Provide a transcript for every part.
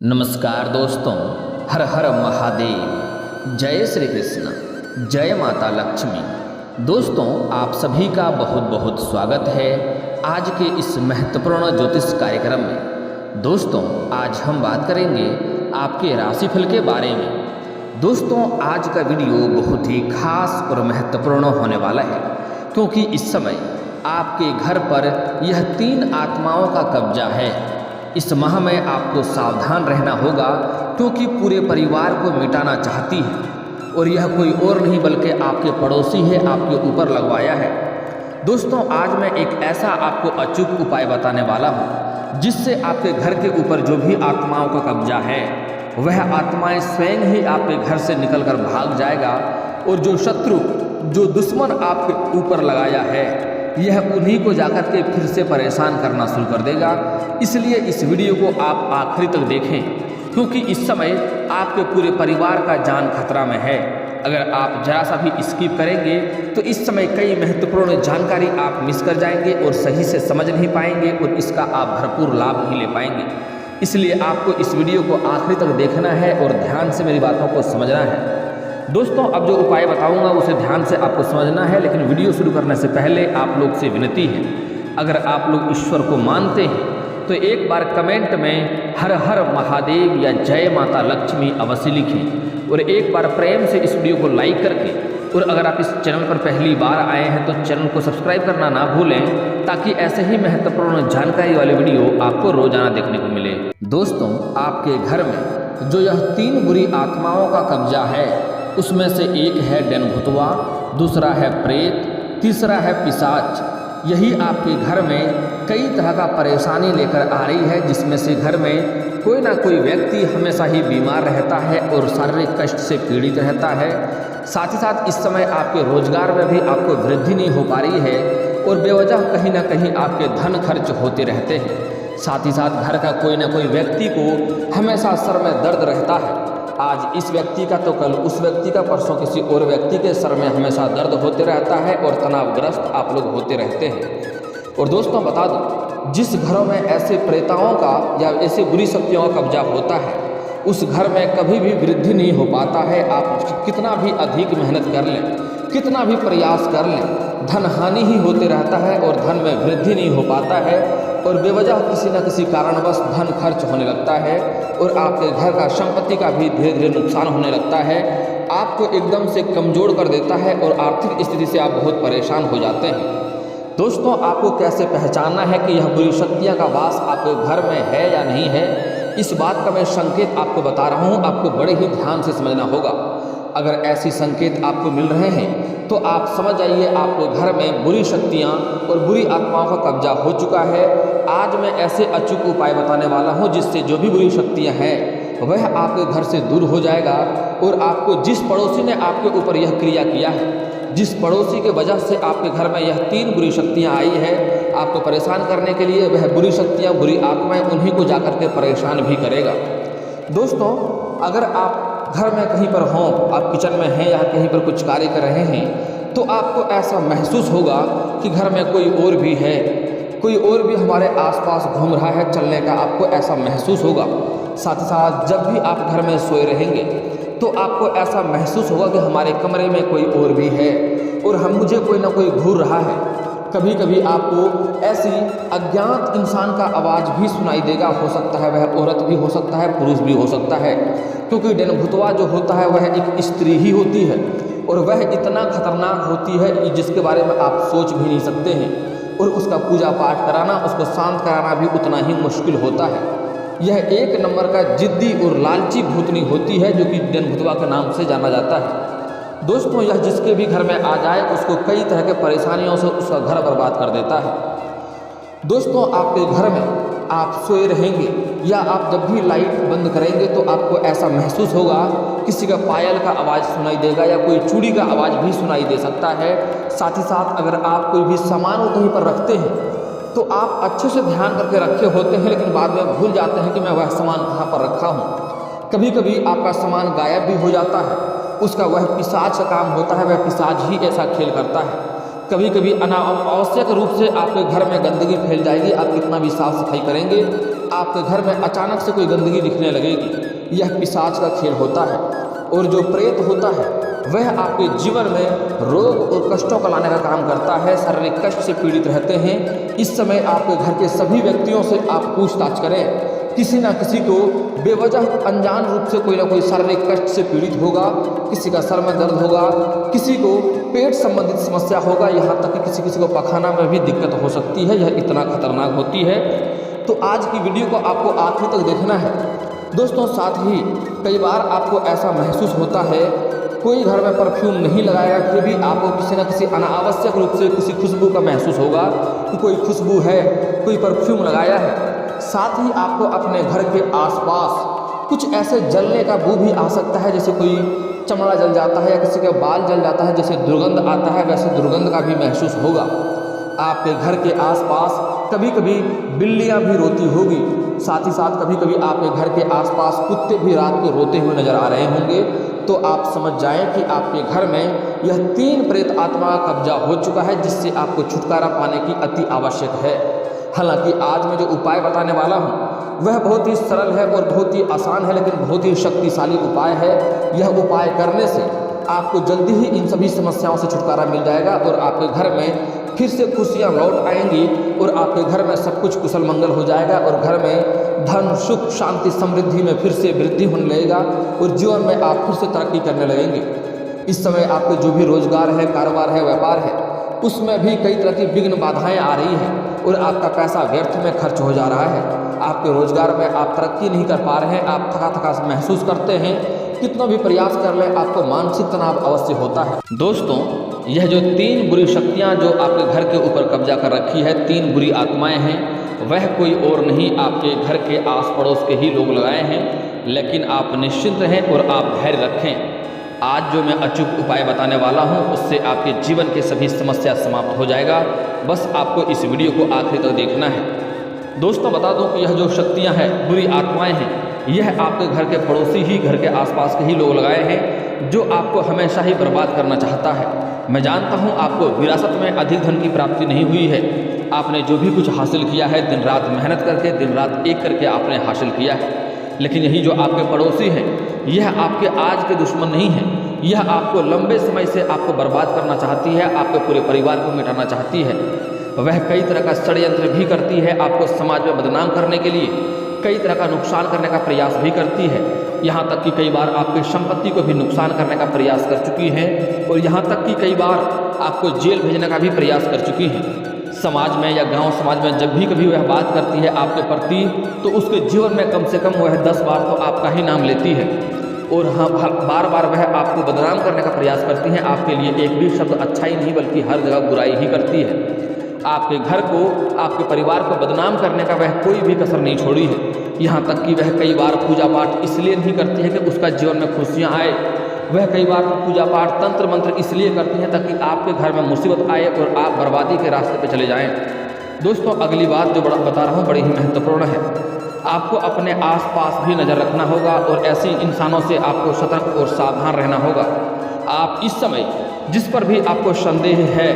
नमस्कार दोस्तों, हर हर महादेव। जय श्री कृष्ण, जय माता लक्ष्मी। दोस्तों, आप सभी का बहुत बहुत स्वागत है आज के इस महत्वपूर्ण ज्योतिष कार्यक्रम में। दोस्तों, आज हम बात करेंगे आपके राशिफल के बारे में। दोस्तों, आज का वीडियो बहुत ही खास और महत्वपूर्ण होने वाला है, क्योंकि इस समय आपके घर पर यह 3 आत्माओं का कब्जा है। इस माह में आपको सावधान रहना होगा, क्योंकि पूरे परिवार को मिटाना चाहती है और यह कोई और नहीं बल्कि आपके पड़ोसी है, आपके ऊपर लगवाया है। दोस्तों, आज मैं एक ऐसा आपको अचूक उपाय बताने वाला हूँ, जिससे आपके घर के ऊपर जो भी आत्माओं का कब्जा है वह आत्माएं स्वयं ही आपके घर से निकलकर भाग जाएगा और जो शत्रु, जो दुश्मन आपके ऊपर लगाया है, यह उन्हीं को जाकर के फिर से परेशान करना शुरू कर देगा। इसलिए इस वीडियो को आप आखिरी तक देखें, क्योंकि इस समय आपके पूरे परिवार का जान खतरा में है। अगर आप जरा सा भी स्किप करेंगे तो इस समय कई महत्वपूर्ण जानकारी आप मिस कर जाएंगे और सही से समझ नहीं पाएंगे और इसका आप भरपूर लाभ नहीं ले पाएंगे। इसलिए आपको इस वीडियो को आखिरी तक देखना है और ध्यान से मेरी बातों को समझना है। दोस्तों, अब जो उपाय बताऊंगा उसे ध्यान से आपको समझना है, लेकिन वीडियो शुरू करने से पहले आप लोग से विनती है, अगर आप लोग ईश्वर को मानते हैं तो एक बार कमेंट में हर हर महादेव या जय माता लक्ष्मी अवश्य लिखें और एक बार प्रेम से इस वीडियो को लाइक करके, और अगर आप इस चैनल पर पहली बार आए हैं तो चैनल को सब्सक्राइब करना ना भूलें, ताकि ऐसे ही महत्वपूर्ण जानकारी वाले वीडियो आपको रोजाना देखने को मिले। दोस्तों, आपके घर में जो यह 3 बुरी आत्माओं का कब्जा है, उसमें से एक है डेनभुतवा, दूसरा है प्रेत, तीसरा है पिशाच। यही आपके घर में कई तरह का परेशानी लेकर आ रही है, जिसमें से घर में कोई ना कोई व्यक्ति हमेशा ही बीमार रहता है और शारीरिक कष्ट से पीड़ित रहता है। साथ ही साथ इस समय आपके रोजगार में भी आपको वृद्धि नहीं हो पा रही है और बेवजह कहीं ना कहीं आपके धन खर्च होते रहते हैं। साथ ही साथ घर का कोई ना कोई व्यक्ति को हमेशा सर में दर्द रहता है। आज इस व्यक्ति का तो कल उस व्यक्ति का, परसों किसी और व्यक्ति के सर में हमेशा दर्द होते रहता है और तनावग्रस्त आप लोग होते रहते हैं। और दोस्तों, बता दूं, जिस घरों में ऐसे प्रेताओं का या ऐसे बुरी शक्तियों का कब्जा होता है, उस घर में कभी भी वृद्धि नहीं हो पाता है। आप कितना भी अधिक मेहनत कर लें, कितना भी प्रयास कर लें, धन हानि ही होते रहता है और धन में वृद्धि नहीं हो पाता है और बेवजह किसी न किसी कारणवश धन खर्च होने लगता है और आपके घर का संपत्ति का भी धीरे धीरे नुकसान होने लगता है। आपको एकदम से कमज़ोर कर देता है और आर्थिक स्थिति से आप बहुत परेशान हो जाते हैं। दोस्तों, आपको कैसे पहचानना है कि यह बुरी शक्तियाँ का वास आपके घर में है या नहीं है, इस बात का मैं संकेत आपको बता रहा हूँ। आपको बड़े ही ध्यान से समझना होगा। अगर ऐसी संकेत आपको मिल रहे हैं तो आप समझ जाइए आपके घर में बुरी शक्तियाँ और बुरी आत्माओं का कब्जा हो चुका है। आज मैं ऐसे अचूक उपाय बताने वाला हूँ, जिससे जो भी बुरी शक्तियाँ हैं वह आपके घर से दूर हो जाएगा और आपको जिस पड़ोसी ने आपके ऊपर यह क्रिया किया है, जिस पड़ोसी के वजह से आपके घर में यह 3 बुरी शक्तियाँ आई है आपको परेशान करने के लिए, वह बुरी शक्तियाँ, बुरी आत्माएं उन्हीं को जाकर के परेशान भी करेगा। दोस्तों, अगर आप घर में कहीं पर हों, आप किचन में हैं या कहीं पर कुछ कार्य कर रहे हैं, तो आपको ऐसा महसूस होगा कि घर में कोई और भी है, कोई और भी हमारे आसपास घूम रहा है, चलने का आपको ऐसा महसूस होगा। साथ ही साथ जब भी आप घर में सोए रहेंगे तो आपको ऐसा महसूस होगा कि हमारे कमरे में कोई और भी है और मुझे कोई ना कोई घूर रहा है। कभी कभी आपको ऐसी अज्ञात इंसान का आवाज़ भी सुनाई देगा। हो सकता है वह औरत भी हो सकता है, पुरुष भी हो सकता है, क्योंकि डेनभुतवा जो होता है वह एक स्त्री ही होती है और वह इतना खतरनाक होती है जिसके बारे में आप सोच भी नहीं सकते हैं। और उसका पूजा पाठ कराना, उसको शांत कराना भी उतना ही मुश्किल होता है। यह 1 नंबर का जिद्दी और लालची भूतनी होती है, जो कि डेनभुतवा के नाम से जाना जाता है। दोस्तों, यह जिसके भी घर में आ जाए उसको कई तरह के परेशानियों से उसका घर बर्बाद कर देता है। दोस्तों, आपके घर में आप सोए रहेंगे या आप जब भी लाइट बंद करेंगे तो आपको ऐसा महसूस होगा किसी का पायल का आवाज़ सुनाई देगा या कोई चूड़ी का आवाज़ भी सुनाई दे सकता है। साथ ही साथ अगर आप कोई भी सामान कहीं पर रखते हैं तो आप अच्छे से ध्यान करके रखे होते हैं, लेकिन बाद में भूल जाते हैं कि मैं वह सामान कहाँ पर रखा हूँ। कभी कभी आपका सामान गायब भी हो जाता है, उसका वह पिशाच का काम होता है, वह पिशाच ही ऐसा खेल करता है। कभी कभी अनावश्यक रूप से आपके घर में गंदगी फैल जाएगी। आप कितना भी साफ सफाई करेंगे आपके घर में अचानक से कोई गंदगी दिखने लगेगी। यह पिशाच का खेल होता है। और जो प्रेत होता है वह आपके जीवन में रोग और कष्टों को लाने का काम करता है। शारीरिक कष्ट से पीड़ित रहते हैं। इस समय आपके घर के सभी व्यक्तियों से आप पूछताछ करें। किसी ना किसी को बेवजह अनजान रूप से कोई ना कोई शारीरिक कष्ट से पीड़ित होगा। किसी का सर में दर्द होगा, किसी को पेट संबंधित समस्या होगा, यहाँ तक कि किसी को पखाना में भी दिक्कत हो सकती है। यह इतना खतरनाक होती है। तो आज की वीडियो को आपको आखिर तक देखना है दोस्तों। साथ ही कई बार आपको ऐसा महसूस होता है, कोई घर में परफ्यूम नहीं लगाएगा, फिर भी आपको किसी न किसी अनावश्यक रूप से किसी खुशबू का महसूस होगा कि कोई खुशबू है, कोई परफ्यूम लगाया है। साथ ही आपको अपने घर के आसपास कुछ ऐसे जलने का बू भी आ सकता है, जैसे कोई चमड़ा जल जाता है या किसी का बाल जल जाता है, जैसे दुर्गंध आता है, वैसे दुर्गंध का भी महसूस होगा। आपके घर के आसपास कभी कभी बिल्लियां भी रोती होगी। साथ ही साथ कभी कभी आपके घर के आसपास कुत्ते भी रात को रोते हुए नजर आ रहे होंगे। तो आप समझ जाएं कि आपके घर में यह 3 प्रेत आत्मा का कब्जा हो चुका है, जिससे आपको छुटकारा पाने की अति आवश्यक है। हालांकि आज मैं जो उपाय बताने वाला हूँ वह बहुत ही सरल है और बहुत ही आसान है, लेकिन बहुत ही शक्तिशाली उपाय है। यह उपाय करने से आपको जल्दी ही इन सभी समस्याओं से छुटकारा मिल जाएगा और आपके घर में फिर से खुशियाँ लौट आएंगी और आपके घर में सब कुछ कुशल मंगल हो जाएगा और घर में धन, सुख, शांति, समृद्धि में फिर से वृद्धि होने लगेगा और जीवन में आप फिर से तरक्की करने लगेंगे। इस समय आपके जो भी रोजगार है, कारोबार है, व्यापार है, उसमें भी कई तरह की विघ्न बाधाएं आ रही हैं और आपका पैसा व्यर्थ में खर्च हो जा रहा है। आपके रोजगार में आप तरक्की नहीं कर पा रहे हैं, आप थका महसूस करते हैं। कितना भी प्रयास कर लें आपको मानसिक तनाव अवश्य होता है। दोस्तों, यह जो 3 बुरी शक्तियां जो आपके घर के ऊपर कब्जा कर रखी है, 3 बुरी आत्माएं हैं, वह कोई और नहीं आपके घर के आस पड़ोस के ही लोग लगाए हैं। लेकिन आप निश्चिंत रहें और आप धैर्य रखें। आज जो मैं अचूक उपाय बताने वाला हूं, उससे आपके जीवन के सभी समस्या समाप्त हो जाएगा। बस आपको इस वीडियो को आखिर तक देखना है। दोस्तों, बता दूं कि यह जो शक्तियां हैं, बुरी आत्माएं हैं, यह आपके घर के पड़ोसी ही, घर के आसपास के ही लोग लगाए हैं, जो आपको हमेशा ही बर्बाद करना चाहता है। मैं जानता हूं आपको विरासत में अधिक धन की प्राप्ति नहीं हुई है। आपने जो भी कुछ हासिल किया है, दिन रात मेहनत करके, दिन रात एक करके आपने हासिल किया है। लेकिन यही जो आपके पड़ोसी हैं, यह आपके आज के दुश्मन नहीं है। यह आपको लंबे समय से आपको बर्बाद करना चाहती है, आपके पूरे परिवार को मिटाना चाहती है। वह कई तरह का षड्यंत्र भी करती है, आपको समाज में बदनाम करने के लिए कई तरह का नुकसान करने का प्रयास भी करती है। यहाँ तक कि कई बार आपकी संपत्ति को भी नुकसान करने का प्रयास कर चुकी है और यहाँ तक कि कई बार आपको जेल भेजने का भी प्रयास कर चुकी है। समाज में या गांव समाज में जब भी कभी वह बात करती है आपके प्रति, तो उसके जीवन में कम से कम वह 10 बार तो आपका ही नाम लेती है और बार बार वह आपको बदनाम करने का प्रयास करती हैं। आपके लिए एक भी शब्द अच्छा ही नहीं बल्कि हर जगह बुराई ही करती है। आपके घर को, आपके परिवार को बदनाम करने का वह कोई भी कसर नहीं छोड़ी है। यहाँ तक कि वह कई बार पूजा पाठ इसलिए नहीं करती है कि उसका जीवन में खुशियाँ आए। वह कई बार पूजा पाठ, तंत्र मंत्र इसलिए करती हैं ताकि आपके घर में मुसीबत आए और आप बर्बादी के रास्ते पर चले जाएं। दोस्तों, अगली बात जो बता रहा हूँ बड़ी ही महत्वपूर्ण है। आपको अपने आसपास भी नज़र रखना होगा और ऐसे इंसानों से आपको सतर्क और सावधान रहना होगा। आप इस समय जिस पर भी आपको संदेह है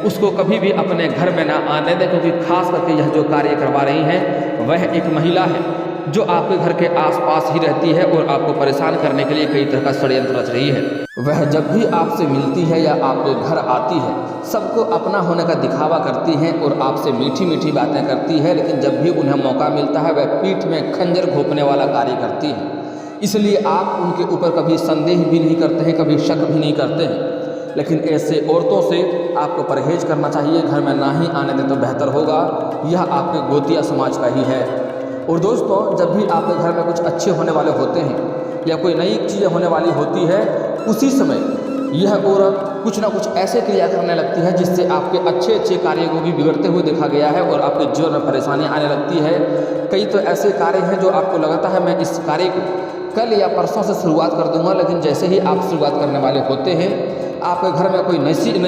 उसको कभी भी अपने घर में ना आने दें, क्योंकि खास करके यह जो कार्य करवा रही हैं वह एक महिला है जो आपके घर के आसपास ही रहती है और आपको परेशान करने के लिए कई तरह का षड्यंत्र रच रही है। वह जब भी आपसे मिलती है या आपके घर आती है, सबको अपना होने का दिखावा करती हैं और आपसे मीठी मीठी बातें करती है, लेकिन जब भी उन्हें मौका मिलता है वह पीठ में खंजर घोंपने वाला कार्य करती है। इसलिए आप उनके ऊपर कभी संदेह भी नहीं करते हैं, कभी शक भी नहीं करते हैं। लेकिन ऐसे औरतों से आपको परहेज करना चाहिए, घर में ना ही आने दें तो बेहतर होगा। यह आपके गोतिया समाज का ही है। और दोस्तों, जब भी आपके घर में कुछ अच्छे होने वाले होते हैं या कोई नई चीज़ें होने वाली होती है, उसी समय यह औरत कुछ ना कुछ ऐसे क्रिया करने लगती है जिससे आपके अच्छे कार्यों को भी बिगड़ते हुए देखा गया है और आपके जीवन में परेशानी आने लगती है। कई तो ऐसे कार्य हैं जो आपको लगता है मैं इस कार्य को कल या परसों से शुरुआत कर दूंगा, लेकिन जैसे ही आप शुरुआत करने वाले होते हैं आपके घर में कोई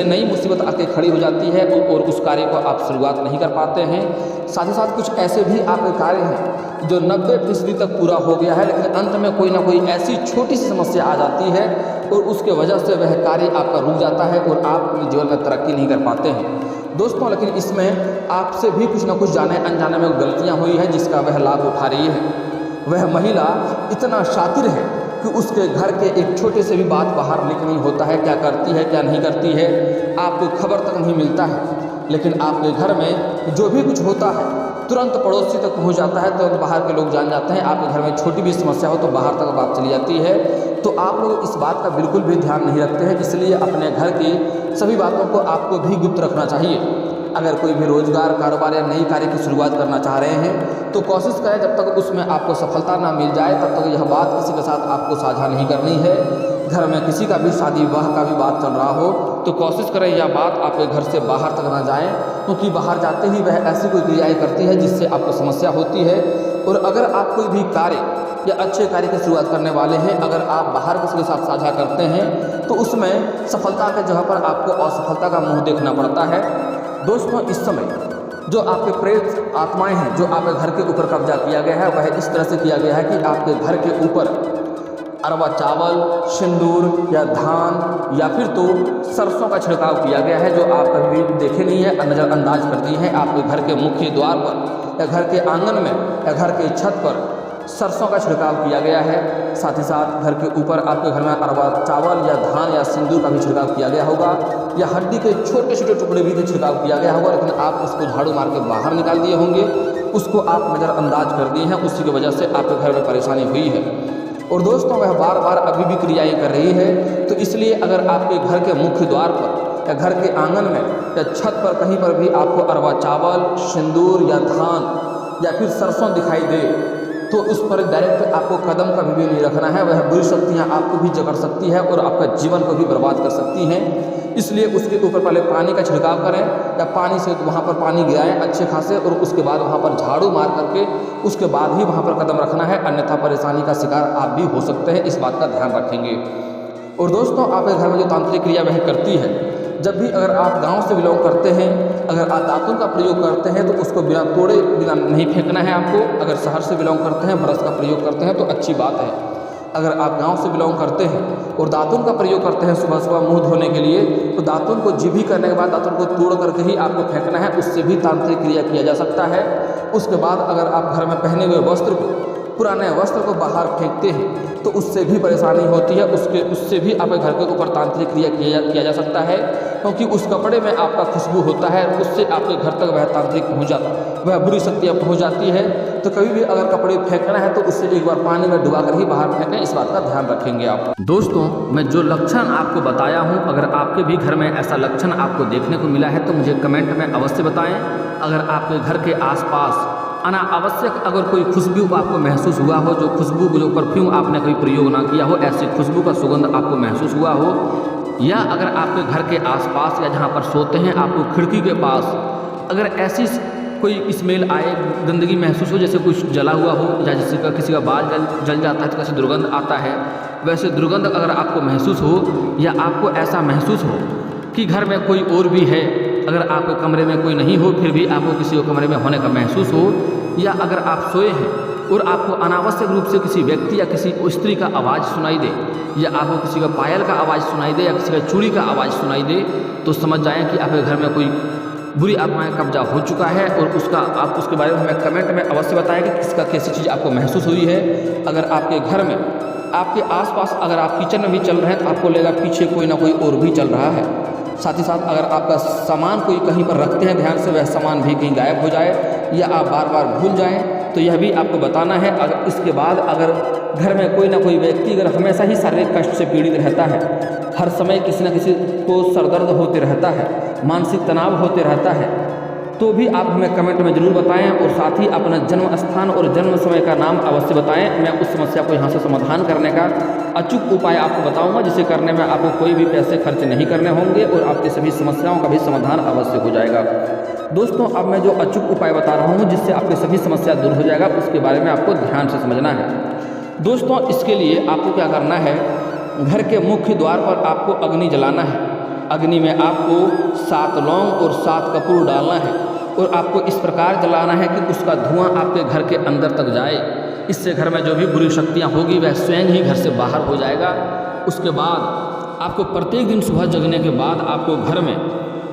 नई मुसीबत आके खड़ी हो जाती है और उस कार्य को आप शुरुआत नहीं कर पाते हैं। साथ ही साथ कुछ ऐसे भी आपके कार्य हैं जो 90% तक पूरा हो गया है, लेकिन अंत में कोई ना कोई ऐसी छोटी सी समस्या आ जाती है और उसके वजह से वह कार्य आपका रुक जाता है और आप अपने जीवन में तरक्की नहीं कर पाते हैं। दोस्तों लेकिन इसमें आपसे भी कुछ ना कुछ जाने अनजाने में गलतियां हुई है जिसका वह लाभ उठा रही है। वह महिला इतना शातिर है कि उसके घर के एक छोटे से भी बात बाहर लीक नहीं होता है, क्या करती है क्या नहीं करती है आपको खबर तक नहीं मिलता है। लेकिन आपके घर में जो भी कुछ होता है तुरंत पड़ोसी तक पहुंच जाता है, तुरंत बाहर के लोग जान जाते हैं। आपके घर में छोटी भी समस्या हो तो बाहर तक बात चली जाती है। तो आप लोग इस बात का बिल्कुल भी ध्यान नहीं रखते हैं, इसलिए अपने घर की सभी बातों को आपको भी गुप्त रखना चाहिए। अगर कोई भी रोजगार, कारोबार या नई कार्य की शुरुआत करना चाह रहे हैं तो कोशिश करें जब तक उसमें आपको सफलता ना मिल जाए तब तक यह बात किसी के साथ आपको साझा नहीं करनी है। घर में किसी का भी शादी विवाह का भी बात चल रहा हो तो कोशिश करें यह बात आपके घर से बाहर तक ना जाए, क्योंकि बाहर जाते ही वह ऐसी कोई क्रियाएं करती है जिससे आपको समस्या होती है। और अगर आप कोई भी कार्य या अच्छे कार्य की शुरुआत करने वाले हैं, अगर आप बाहर किसी के साथ साझा करते हैं तो उसमें सफलता के जगह पर आपको असफलता का मुंह देखना पड़ता है। दोस्तों इस समय जो आपके प्रेत आत्माएं हैं, जो आपके घर के ऊपर कब्जा किया गया है, वह इस तरह से किया गया है कि आपके घर के ऊपर अरवा चावल, सिंदूर या धान या फिर तो सरसों का छिड़काव किया गया है, जो आप कभी भी देखे नहीं है, नज़रअंदाज कर दिए हैं। आपके घर के मुख्य द्वार पर या घर के आंगन में या घर के छत पर सरसों का छिड़काव किया गया है। साथ ही साथ घर के ऊपर आपके घर में अरवा चावल या धान या सिंदूर का भी छिड़काव किया गया होगा, या हड्डी के छोटे छोटे टुकड़े भी छिड़काव किया गया होगा, लेकिन आप उसको झाड़ू मार के बाहर निकाल दिए होंगे, उसको आप नज़रअंदाज कर दिए हैं। उसी की वजह से आपके घर में परेशानी हुई है। और दोस्तों वह बार बार अभी भी क्रियाएं कर रही है, तो इसलिए अगर आपके घर के मुख्य द्वार पर या घर के आंगन में या छत पर कहीं पर भी आपको अरवा चावल, सिंदूर या धान या फिर सरसों दिखाई दे तो उस पर डायरेक्ट आपको कदम कभी भी नहीं रखना है। वह बुरी शक्तियाँ आपको भी जकड़ सकती है और आपका जीवन को भी बर्बाद कर सकती हैं। इसलिए उसके ऊपर पहले पानी का छिड़काव करें या पानी से वहाँ पर पानी गिराएं अच्छे खासे, और उसके बाद वहाँ पर झाड़ू मार करके उसके बाद ही वहाँ पर कदम रखना है, अन्यथा परेशानी का शिकार आप भी हो सकते हैं। इस बात का ध्यान रखेंगे। और दोस्तों आपके घर में जो तांत्रिक क्रिया वह करती है, जब भी अगर आप गांव से बिलोंग करते हैं, अगर आप दातुन का प्रयोग करते हैं तो उसको बिना तोड़े बिना नहीं फेंकना है आपको। अगर शहर से बिलोंग करते हैं, ब्रश का प्रयोग करते हैं तो अच्छी बात है। अगर आप गांव से बिलोंग करते हैं और दातुन का प्रयोग करते हैं सुबह सुबह मुंह धोने के लिए, तो दातुन को जीभी करने के बाद दातुन को तोड़ करके ही आपको फेंकना है, उससे भी तांत्रिक क्रिया किया जा सकता है। उसके बाद अगर आप घर में पहने हुए वस्त्र को, पुराने वस्त्र को बाहर फेंकते हैं तो उससे भी परेशानी होती है, उससे भी आपके घर के ऊपर तांत्रिक क्रिया किया जा सकता है, क्योंकि उस कपड़े में आपका खुशबू होता है, उससे आपके घर तक वह तांत्रिक वह बुरी शक्तियाँ पहुँच जाती है। तो कभी भी अगर कपड़े फेंकना है तो उससे एक बार पानी में डुबा कर ही बाहर फेंकें, इस बात का ध्यान रखेंगे आप। दोस्तों मैं जो लक्षण आपको बताया हूँ, अगर आपके भी घर में ऐसा लक्षण आपको देखने को मिला है तो मुझे कमेंट में अवश्य बताएं। अगर आपके घर के आसपास अनावश्यक अगर कोई खुशबू आपको महसूस हुआ हो, जो खुशबू जो परफ्यूम आपने कभी प्रयोग ना किया हो, ऐसी खुशबू का सुगंध आपको महसूस हुआ हो, या अगर आपके घर के आसपास या जहाँ पर सोते हैं आपको खिड़की के पास अगर ऐसी कोई स्मेल आए, गंदगी महसूस हो, जैसे कुछ जला हुआ हो या किसी का बाल जल जाता है तो कैसे दुर्गंध आता है, वैसे दुर्गंध अगर आपको महसूस हो, या आपको ऐसा महसूस हो कि घर में कोई और भी है, अगर आपके कमरे में कोई नहीं हो फिर भी आपको किसी और कमरे में होने का महसूस हो, या अगर आप सोए हैं और आपको अनावश्यक रूप से किसी व्यक्ति या किसी स्त्री का आवाज़ सुनाई दे, या आपको किसी का पायल का आवाज़ सुनाई दे या किसी का चूड़ी का आवाज़ सुनाई दे, तो समझ जाएं कि आपके घर में कोई बुरी आत्माएं कब्जा हो चुका है। और उसका आप उसके बारे में हमें कमेंट में अवश्य बताएं कि किसका कैसी चीज़ आपको महसूस हुई है। अगर आपके घर में आपके आसपास अगर आप किचन में भी चल रहे हैं तो आपको लगेगा पीछे कोई ना कोई और भी चल रहा है। साथ ही साथ अगर आपका सामान कोई कहीं पर रखते हैं ध्यान से, वह सामान भी कहीं गायब हो जाए या आप बार बार भूल जाएं, तो यह भी आपको बताना है। अगर इसके बाद अगर घर में कोई ना कोई व्यक्ति अगर हमेशा ही शारीरिक कष्ट से पीड़ित रहता है, हर समय किसी न किसी को सरदर्द होते रहता है, मानसिक तनाव होते रहता है, तो भी आप हमें कमेंट में ज़रूर बताएं। और साथ ही अपना जन्म स्थान और जन्म समय का नाम अवश्य बताएं। मैं उस समस्या को यहाँ से समाधान करने का अचूक उपाय आपको बताऊंगा, जिसे करने में आपको कोई भी पैसे खर्च नहीं करने होंगे और आपकी सभी समस्याओं का भी समाधान अवश्य हो जाएगा। दोस्तों अब मैं जो अचूक उपाय बता रहा हूँ जिससे आपकी सभी समस्या दूर हो जाएगा, उसके बारे में आपको ध्यान से समझना है। दोस्तों इसके लिए आपको क्या करना है, घर के मुख्य द्वार पर आपको अग्नि जलाना है। अग्नि में आपको 7 लौंग और 7 कपूर डालना है और आपको इस प्रकार जलाना है कि उसका धुआं आपके घर के अंदर तक जाए। इससे घर में जो भी बुरी शक्तियाँ होगी वह स्वयं ही घर से बाहर हो जाएगा। उसके बाद आपको प्रत्येक दिन सुबह जगने के बाद आपको घर में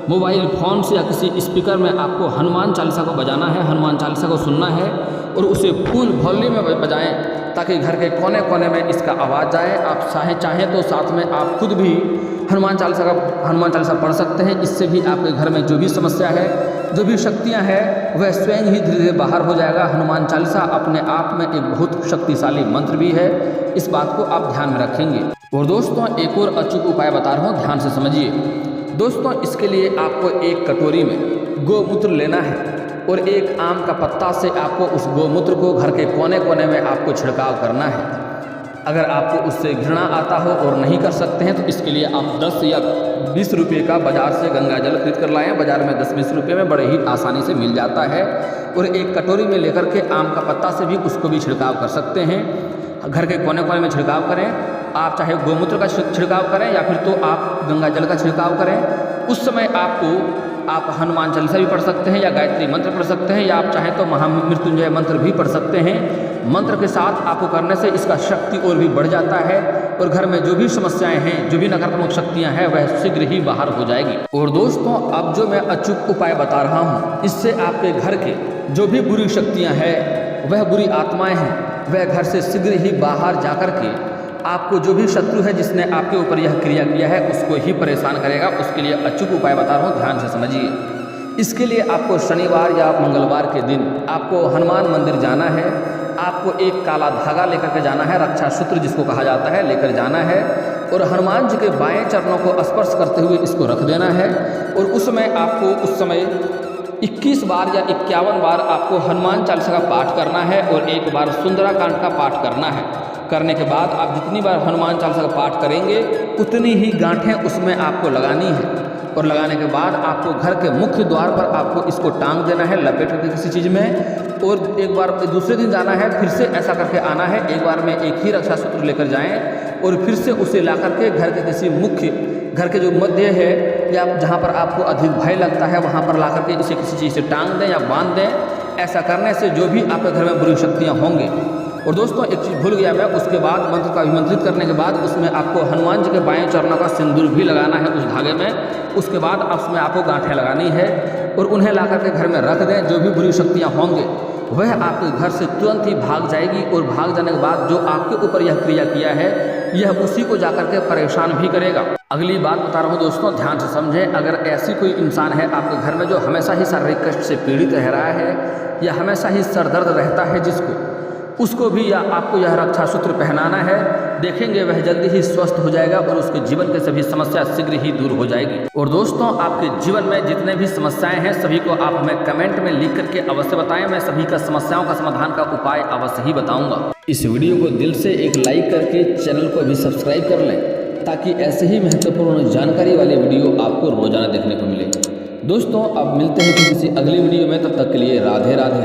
मोबाइल फ़ोन से या किसी स्पीकर में आपको हनुमान चालीसा को बजाना है, हनुमान चालीसा को सुनना है और उसे फुल वॉल्यूम में बजाएं ताकि घर के कोने कोने में इसका आवाज़ जाए। आप चाहें तो साथ में आप खुद भी हनुमान चालीसा पढ़ सकते हैं। इससे भी आपके घर में जो भी समस्या है, जो भी शक्तियां हैं, वह स्वयं ही धीरे धीरे बाहर हो जाएगा। हनुमान चालीसा अपने आप में एक बहुत शक्तिशाली मंत्र भी है, इस बात को आप ध्यान में रखेंगे। और दोस्तों एक और अचूक उपाय बता रहा हूँ, ध्यान से समझिए। दोस्तों इसके लिए आपको एक कटोरी में गोमूत्र लेना है और एक आम का पत्ता से आपको उस गोमूत्र को घर के कोने कोने में आपको छिड़काव करना है। अगर आपको उससे घृणा आता हो और नहीं कर सकते हैं तो इसके लिए आप 10 या 20 रुपये का बाज़ार से गंगा जल खरीद कर लाएँ। बाज़ार में 10-20 रुपये में बड़े ही आसानी से मिल जाता है। और एक कटोरी में लेकर के आम का पत्ता से भी उसको भी छिड़काव कर सकते हैं। घर के कोने कोने में छिड़काव करें। आप चाहे गोमूत्र का छिड़काव करें या फिर तो आप गंगा जल का छिड़काव करें। उस समय आप हनुमान चालीसा भी पढ़ सकते हैं या गायत्री मंत्र पढ़ सकते हैं या आप चाहें तो महामृत्युंजय मंत्र भी पढ़ सकते हैं। मंत्र के साथ आपको करने से इसका शक्ति और भी बढ़ जाता है और घर में जो भी समस्याएं हैं, जो भी नकारात्मक शक्तियां हैं, वह शीघ्र ही बाहर हो जाएगी। और दोस्तों अब जो मैं अचूक उपाय बता रहा हूँ, इससे आपके घर के जो भी बुरी शक्तियाँ हैं, वह बुरी आत्माएँ हैं, वह घर से शीघ्र ही बाहर जाकर के आपको जो भी शत्रु है जिसने आपके ऊपर यह क्रिया किया है उसको ही परेशान करेगा। उसके लिए अचूक उपाय बता रहा हूँ, ध्यान से समझिए। इसके लिए आपको शनिवार या मंगलवार के दिन आपको हनुमान मंदिर जाना है। आपको एक काला धागा लेकर के जाना है, रक्षा सूत्र जिसको कहा जाता है, लेकर जाना है और हनुमान जी के बाएं चरणों को स्पर्श करते हुए इसको रख देना है। और उसमें आपको उस समय 21 बार या 51 बार आपको हनुमान चालीसा का पाठ करना है और एक बार सुंदराकांड का पाठ करना है। करने के बाद आप जितनी बार हनुमान चालीसा का पाठ करेंगे उतनी ही गांठें उसमें आपको लगानी है। और लगाने के बाद आपको घर के मुख्य द्वार पर आपको इसको टांग देना है, लपेट करके किसी चीज़ में। और एक बार दूसरे दिन जाना है, फिर से ऐसा करके आना है। एक बार में एक ही रक्षा सूत्र लेकर जाएं और फिर से उसे ला करके घर के किसी मुख्य, घर के जो मध्य है या जहाँ पर आपको अधिक भय लगता है वहाँ पर ला करके इसे किसी चीज़ से टांग दें या बांध दें। ऐसा करने से जो भी आपके घर में बुरी शक्तियाँ होंगी। और दोस्तों एक चीज़ भूल गया मैं, उसके बाद मंत्र का अभिमंत्रित करने के बाद उसमें आपको हनुमान जी के बाएं चरणों का सिंदूर भी लगाना है उस धागे में। उसके बाद उसमें आपको गांठें लगानी है और उन्हें ला करके घर में रख दें। जो भी बुरी शक्तियाँ होंगे वह आपके घर से तुरंत ही भाग जाएगी और भाग जाने के बाद जो आपके ऊपर यह क्रिया किया है यह उसी को जाकर के परेशान भी करेगा। अगली बात बता रहा हूँ दोस्तों, ध्यान से समझें। अगर ऐसी कोई इंसान है आपके घर में जो हमेशा ही शारीरिक कष्ट से पीड़ित रह रहा है या हमेशा ही सर दर्द रहता है उसको भी या आपको यह रक्षा सूत्र पहनाना है। देखेंगे वह जल्दी ही स्वस्थ हो जाएगा और उसके जीवन के सभी समस्या शीघ्र ही दूर हो जाएगी। और दोस्तों आपके जीवन में जितने भी समस्याएं हैं सभी को आप हमें कमेंट में लिख करके अवश्य बताएं। मैं सभी का समस्याओं का समाधान का उपाय अवश्य ही बताऊंगा। इस वीडियो को दिल से एक लाइक करके चैनल को भी सब्सक्राइब कर लें ताकि ऐसे ही महत्वपूर्ण जानकारी वाले वीडियो आपको रोजाना देखने को मिले। दोस्तों अब मिलते हैं किसी अगली वीडियो में, तब तक के लिए राधे राधे।